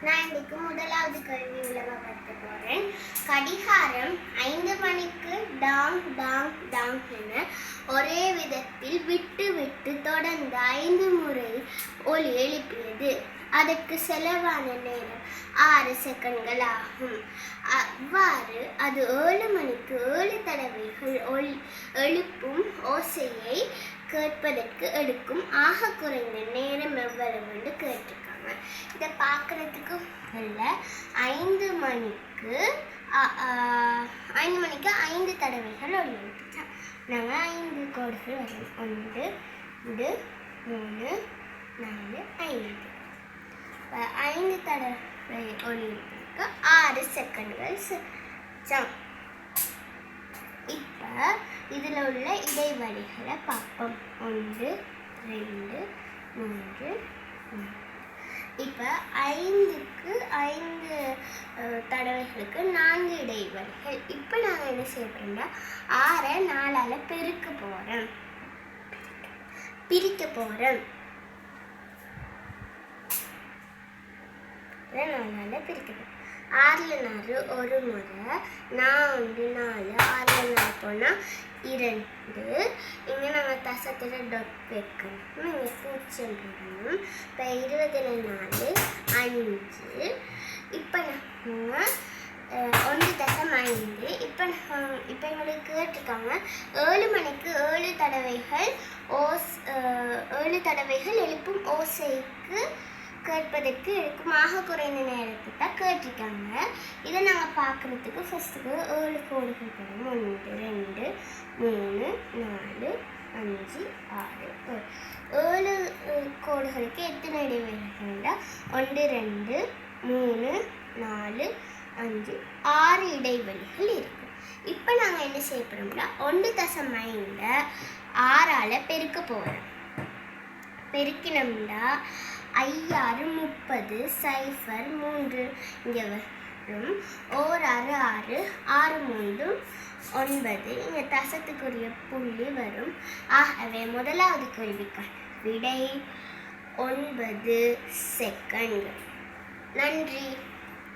நான் இன்னைக்கு முதலாவது கேள்வி விளம்பரப்படுத்த போறேன். கடிகாரம் 5 மணிக்கு டாங் டாங் டாங் என ஒரே விதத்தில் விட்டு விட்டு தொடர்ந்து 5 முறை ஒலி எழுப்பியது. அதற்கு செலவான நேரம் 6 செகண்ட்கள் ஆகும். அவ்வாறு அது 7 மணிக்கு 7 தடவைகள் எழுப்பும் ஓசையை கேட்பதற்கு எடுக்கும் ஆக குறைந்த நேரம் எவ்வளவு என்று கேட்டிருக்காங்க. இதை பார்க்கறதுக்கு 5 மணிக்கு 5 தடவைகள் ஒலி எழுப்பிச்சா நாங்கள் 5 கோடுகள் வரும். 1 2 3 4 5. 5 தடவை ஒலி எழுப்பிற்கு 6 செகண்ட்கள் சம். இப்போ இதில் உள்ள இடைவெளிகளை பார்ப்போம். 1 2 3 4. இப்போ 5க்கு 5 தடவைகளுக்கு 4 இடைவெளிகள். இப்போ நாங்கள் என்ன செய்ய போகிறோம்னா 6 4ஆல் பிரிக்க போகிறோம். 4ஆல் பிரிக்க 6ல் 4 ஒரு முறை, 4 4 6ல் 4 போனால் 2. இங்கே நாங்கள் தசத்தில் டொட் வைக்கணும். இங்கே பூஜ்ஜியம் போடணும். இப்போ 20ல் 4 5. இப்போ நாங்கள் 1.5. இப்போ எங்களுக்கு கேட்டிருக்காங்க 7 மணிக்கு 7 தடவைகள் எழுப்பும் ஓசைக்கு கேட்பதற்கு எடுக்கும் ஆக குறைந்த நேரத்தை தான் கேட்டிருக்காங்க. இதை நாங்கள் பார்க்குறதுக்கு ஃபஸ்ட்டுக்கு 7 கோடுகள் போடுவோம். 1 2 3 4 5 6 7 கோடுகளுக்கு எத்தனை இடைவெளிகள்னா 1 2 3 4 5 6 இடைவெளிகள் இருக்கும். இப்போ நாங்கள் என்ன செய்ய போகிறோம்னா 1.5 6ஆல் பெருக்க போகிறோம். பெருக்கினோம்னா 5 6 30 0 3 இங்கே வரும். 1 6 6 6 3 9 இங்கே தசத்துக்குரிய புள்ளி வரும். ஆகவே முதலாவது கேள்விக்கான விடை 9 செகண்ட். நன்றி.